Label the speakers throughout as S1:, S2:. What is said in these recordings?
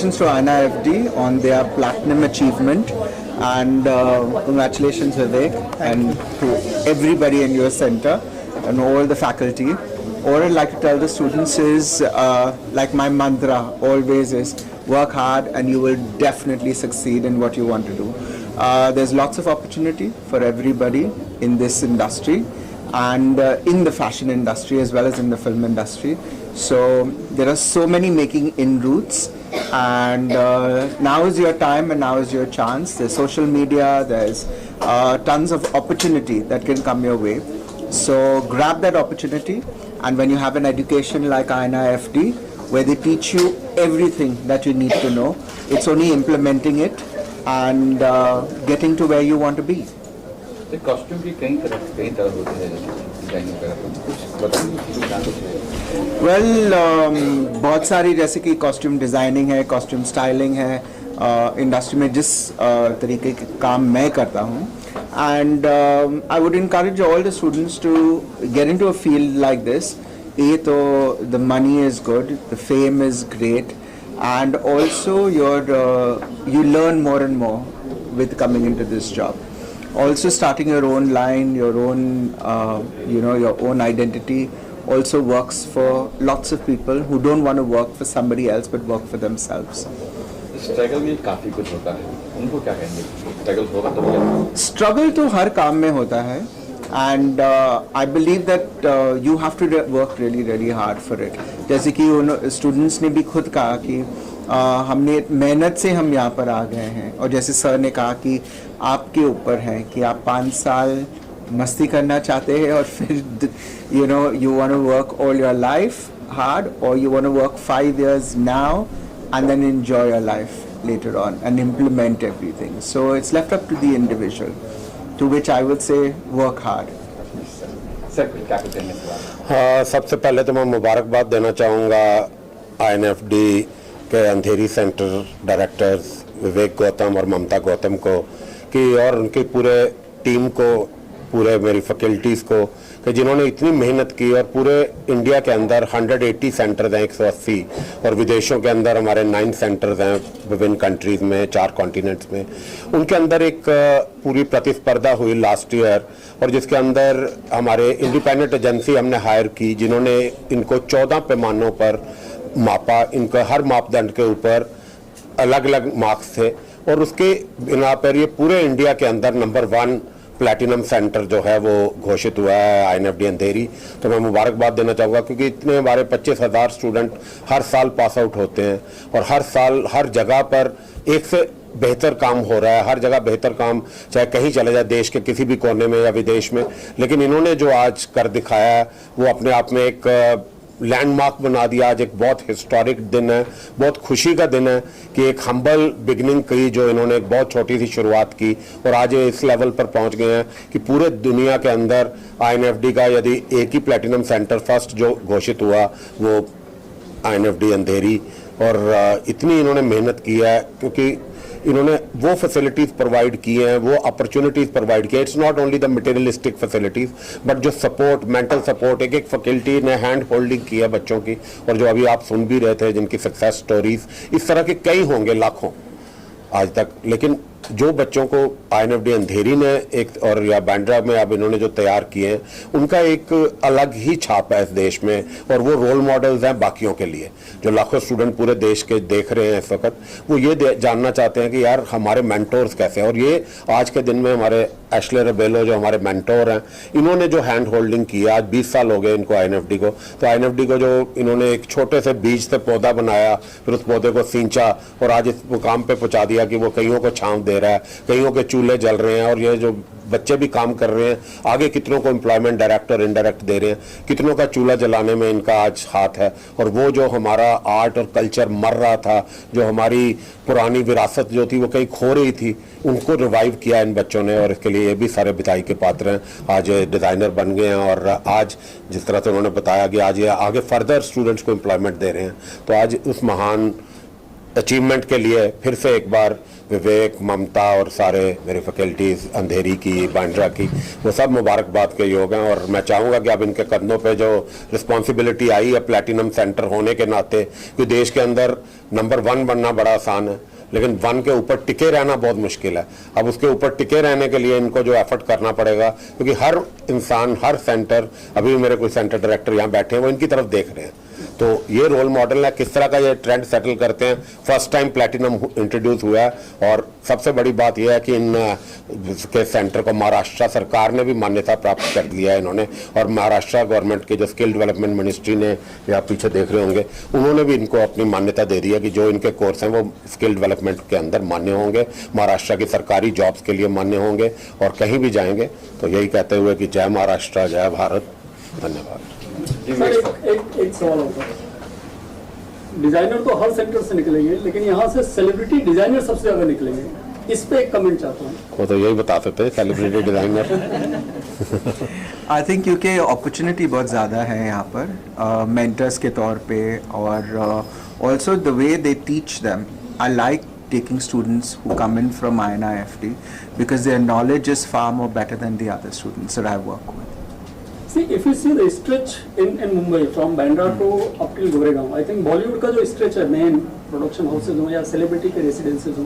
S1: congratulations to INIFD on their platinum achievement, and congratulations Vivek and to everybody in your center and all the faculty. All I'd like to tell the students is, like my mantra always is, work hard and you will definitely succeed in what you want to do. There's lots of opportunity for everybody in this industry and in the fashion industry as well as in the film industry. So there are so many making inroads, and now is your time and now is your chance. There's social media, there's tons of opportunity that can come your way. So grab that opportunity, and when you have an education like INIFD where they teach you everything that you need to know, it's only implementing it and getting to where you want to be.
S2: The costume भी कई तरह होते हैं designing वगैरह तो कुछ बताइए।
S1: Well, बहुत सारी, जैसे कि कॉस्ट्यूम डिज़ाइनिंग है, कॉस्ट्यूम स्टाइलिंग है, इंडस्ट्री में जिस तरीके के काम मैं करता हूँ, and I would encourage all the students to get into a field like this. तो the money is good, the fame is great, and also you learn more and more with coming into this job. Also starting your own line, your own your own identity also works for lots of people who don't want to work for somebody else but work for themselves.
S2: Struggle में काफी कुछ होता है, उनको क्या कहेंगे? Struggle होगा तो क्या?
S1: स्ट्रगल तो हर काम में होता है, and I believe that you have to work really hard for it. जैसे कि उन स्टूडेंट्स ने भी खुद कहा कि हमने मेहनत से हम यहाँ पर आ गए हैं, और जैसे सर ने कहा कि आपके ऊपर है कि आप 5 साल मस्ती करना चाहते हैं और फिर you want to work all your life hard, or you want to work 5 years now and then enjoy your life later on and implement everything. So it's left up to the individual, to which I would say work hard.
S2: Sir क्या कहते हैं इस बारे?
S3: हाँ, सबसे पहले तो मैं मुबारकबाद देना चाहूँगा INFD के अंधेरी सेंटर डायरेक्टर्स विवेक गौतम और ममता गौतम को कि और उनकी पूरे टीम को, पूरे मेरी फैकल्टीज़ को, कि जिन्होंने इतनी मेहनत की और पूरे इंडिया के अंदर 180 सेंटर्स हैं, 180, और विदेशों के अंदर हमारे 9 सेंटर्स हैं विभिन्न कंट्रीज़ में, 4 कॉन्टिनेंट्स में। उनके अंदर एक पूरी प्रतिस्पर्धा हुई लास्ट ईयर, और जिसके अंदर हमारे इंडिपेंडेंट एजेंसी हमने हायर की जिन्होंने इनको 14 पैमानों पर मापा। इनका हर मापदंड के ऊपर अलग अलग मार्क्स थे, और उसके बिना पर ये पूरे इंडिया के अंदर नंबर 1 प्लैटिनम सेंटर जो है वो घोषित हुआ है INFD अंधेरी। तो मैं मुबारकबाद देना चाहूँगा, क्योंकि इतने हमारे 25,000 स्टूडेंट हर साल पास आउट होते हैं, और हर साल हर जगह पर एक से बेहतर काम हो रहा है, हर जगह बेहतर काम, चाहे कहीं चले जाए देश के किसी भी कोने में या विदेश में। लेकिन इन्होंने जो आज कर दिखाया है वो अपने आप में एक लैंडमार्क बना दिया। आज एक बहुत हिस्टोरिक दिन है, बहुत खुशी का दिन है कि एक हम्बल बिगनिंग की, जो इन्होंने एक बहुत छोटी सी शुरुआत की, और आज ये इस लेवल पर पहुंच गए हैं कि पूरे दुनिया के अंदर INFD का यदि एक ही प्लैटिनम सेंटर फर्स्ट जो घोषित हुआ वो INFD अंधेरी। और इतनी इन्होंने मेहनत की है, क्योंकि इन्होंने वो फैसिलिटीज़ प्रोवाइड की हैं, वो अपॉर्चुनिटीज़ प्रोवाइड की है। It's not only the materialistic facilities but जो सपोर्ट, मेंटल सपोर्ट, एक फैकल्टी ने हैंड होल्डिंग की है बच्चों की, और जो अभी आप सुन भी रहे थे जिनकी सक्सेस स्टोरीज, इस तरह के कई होंगे, लाखों आज तक। लेकिन जो बच्चों को INFD अंधेरी ने एक, और या बांद्रा में अब इन्होंने जो तैयार किए हैं, उनका एक अलग ही छाप है इस देश में, और वो रोल मॉडल्स हैं बाकियों के लिए। जो लाखों स्टूडेंट पूरे देश के देख रहे हैं इस वक्त, वो ये जानना चाहते हैं कि यार हमारे मेंटोर्स कैसे हैं। और ये आज के दिन में हमारे एशले रेबेलो जो हमारे मेंटोर हैं, इन्होंने जो हैंड होल्डिंग की है, आज 20 साल हो गए इनको INFD को। तो INFD को जो इन्होंने एक छोटे से बीज से पौधा बनाया, फिर उस पौधे को सींचा, और आज इस मुकाम पे पहुंचा दिया कि वो कईयों को छांव दे रहा है, कईयों के चूल्हे जल रहे हैं, और ये जो बच्चे भी काम कर रहे हैं, आगे कितनों को एम्प्लॉयमेंट डायरेक्ट और इनडायरेक्ट दे रहे हैं, कितनों का चूल्हा जलाने में इनका आज हाथ है। और वो जो हमारा आर्ट और कल्चर मर रहा था, जो हमारी पुरानी विरासत जो थी वो कहीं खो रही थी, उनको रिवाइव किया इन बच्चों ने, और इसके लिए ये भी सारे बधाई के पात्र हैं। आज डिज़ाइनर बन गए हैं, और आज जिस तरह से उन्होंने बताया कि आज ये आगे फर्दर स्टूडेंट्स को एम्प्लॉयमेंट दे रहे हैं। तो आज उस महान अचीवमेंट के लिए फिर से एक बार विवेक, ममता और सारे मेरे फैकल्टीज़, अंधेरी की, बांद्रा की, वो सब मुबारकबाद के योग हैं। और मैं चाहूँगा कि अब इनके कदमों पे जो रिस्पॉन्सिबिलिटी आई है प्लैटिनम सेंटर होने के नाते, कि देश के अंदर नंबर 1 बनना बड़ा आसान है, लेकिन 1 के ऊपर टिके रहना बहुत मुश्किल है। अब उसके ऊपर टिके रहने के लिए इनको जो एफर्ट करना पड़ेगा, क्योंकि हर इंसान, हर सेंटर, अभी मेरे कोई सेंटर डायरेक्टर यहाँ बैठे हैं, वो इनकी तरफ देख रहे हैं। तो ये रोल मॉडल है, किस तरह का ये ट्रेंड सेटल करते हैं। फर्स्ट टाइम प्लैटिनम इंट्रोड्यूस हुआ है, और सबसे बड़ी बात यह है कि इन के सेंटर को महाराष्ट्र सरकार ने भी मान्यता प्राप्त कर लिया है इन्होंने, और महाराष्ट्र गवर्नमेंट के जो स्किल डेवलपमेंट मिनिस्ट्री ने, या आप पीछे देख रहे होंगे, उन्होंने भी इनको अपनी मान्यता दे दी है कि जो इनके कोर्स हैं वो स्किल डेवलपमेंट के अंदर मान्य होंगे, महाराष्ट्र की सरकारी जॉब्स के लिए मान्य होंगे, और कहीं भी जाएंगे तो यही कहते हुए कि जय महाराष्ट्र, जय भारत। धन्यवाद।
S4: सर एक सवाल होता है, डिजाइनर तो हर सेक्टर से निकलेंगे, लेकिन यहाँ से सेलिब्रिटी डिजाइनर सबसे ज्यादा निकलेंगे, इस पे एक कमेंट चाहता हूँ।
S3: वो तो यही बता सकते हैं, सेलिब्रिटी डिजाइनर।
S1: आई थिंक क्योंकि अपॉर्चुनिटी बहुत ज़्यादा है यहाँ पर मेंटर्स के तौर पे, और also the way they teach them. I like taking students who come in from INIFT because their knowledge is far more better than the other students that I work with.
S4: See, if you see the stretch in Mumbai from Bandra to up till Goregaon, I think Bollywood का जो stretch है, main production houses हो या celebrity के residences हो,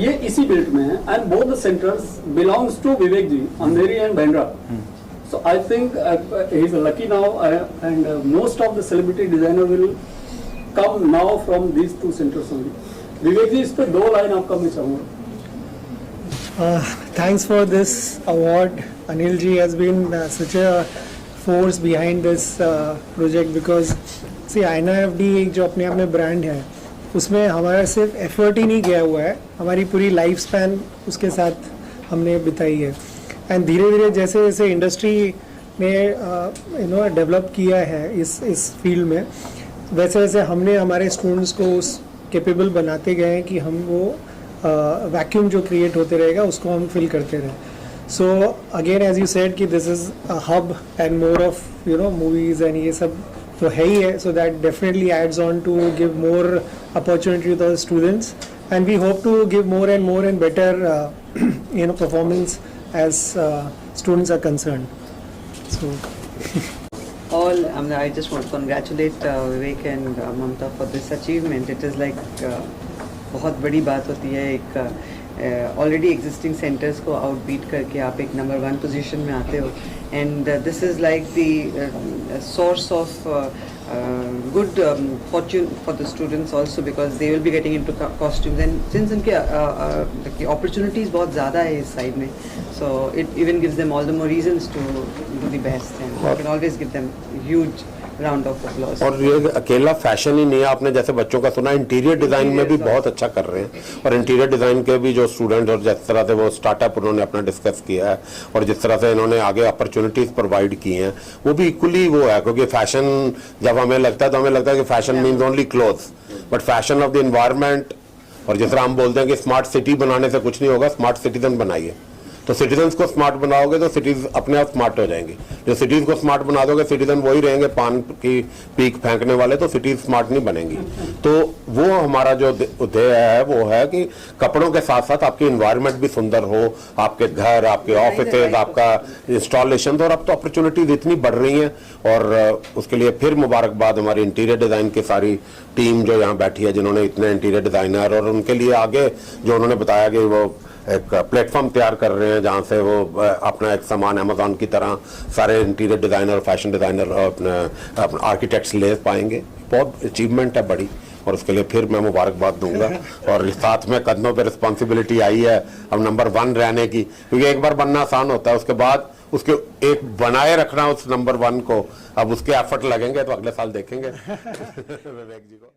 S4: ये इसी belt में है, and both the centers belongs to Vivek ji, Andheri and Bandra. So I think he is lucky now, and most of the celebrity designer will come now from these two centers only. विवेक जी, इस पर 2 line आपका मैं चाहूँगा।
S5: Thanks for this award. Anil ji has been such a force behind this project because see INIFD एक जो अपने आप में ब्रांड है, उसमें हमारा सिर्फ एफर्ट ही नहीं गया हुआ है, हमारी पूरी लाइफ स्पैन उसके साथ हमने बिताई है। एंड धीरे धीरे जैसे जैसे इंडस्ट्री ने डेवलप किया है इस फील्ड में, वैसे वैसे हमने हमारे स्टूडेंट्स को उस कैपेबल बनाते गए हैं कि हम वो वैक्यूम जो क्रिएट होते रहेगा उसको हम फिल करते रहें। So again as you said कि this is a hub and more of movies and ये सब तो है ही है, so that definitely adds on to give more opportunity to the students and we hope to give more and better performance as students are concern. सो
S6: I just want to congratulate Vivek and Mamta for this achievement. It is like बहुत बड़ी बात होती है, एक already existing centres को आउटबीट करके आप एक नंबर 1 पोजीशन में आते हो, and this is like the source of good fortune for the students also because they will be getting into costumes, and since उनके opportunities बहुत ज़्यादा है इस side में, so it even gives them all the more reasons to do the best, and you can always give them huge round of applause.
S3: और ये अकेला fashion ही नहीं है, आपने जैसे बच्चों का सुना, इंटीरियर डिजाइन में भी बहुत अच्छा कर रहे हैं, और इंटीरियर डिजाइन के भी जो स्टूडेंट और जिस तरह से वो स्टार्टअप उन्होंने अपना डिस्कस किया है, और जिस तरह से इन्होंने आगे अपॉर्चुनिटीज प्रोवाइड की हैं, वो भी इक्वली वो है। क्योंकि फैशन जब हमें लगता है तो हमें लगता है कि fashion means only clothes, but fashion of the environment, और जिस तरह हम बोलते हैं कि स्मार्ट सिटी बनाने से कुछ नहीं होगा, स्मार्ट सिटीजन बनाइए। तो सिटीजन्स को स्मार्ट बनाओगे तो सिटीज अपने आप स्मार्ट हो जाएंगी। जो सिटीज को स्मार्ट बना दोगे, सिटीजन वही रहेंगे पान की पीक फेंकने वाले, तो सिटीज स्मार्ट नहीं बनेंगी। तो वो हमारा जो ध्येय है वो है कि कपड़ों के साथ साथ आपकी एनवायरनमेंट भी सुंदर हो, आपके घर, आपके ऑफिसेज, आपका इंस्टॉलेशन, और अब तो अपॉर्चुनिटीज इतनी बढ़ रही हैं। और उसके लिए फिर मुबारकबाद हमारी इंटीरियर डिज़ाइन की सारी टीम जो यहाँ बैठी है, जिन्होंने इतने इंटीरियर डिज़ाइनर, और उनके लिए आगे जो उन्होंने बताया कि वो एक प्लेटफॉर्म तैयार कर रहे हैं जहाँ से वो अपना एक सामान अमेजोन की तरह सारे इंटीरियर डिज़ाइनर, फैशन डिज़ाइनर, अपने आर्किटेक्ट्स ले पाएंगे। बहुत अचीवमेंट है बड़ी, और उसके लिए फिर मैं मुबारकबाद दूंगा। और साथ में कदमों पे रिस्पॉन्सिबिलिटी आई है अब नंबर 1 रहने की, क्योंकि एक बार बनना आसान होता है, उसके बाद उसके एक बनाए रखना उस नंबर 1 को, अब उसके एफर्ट लगेंगे तो अगले साल देखेंगे। विवेक जी को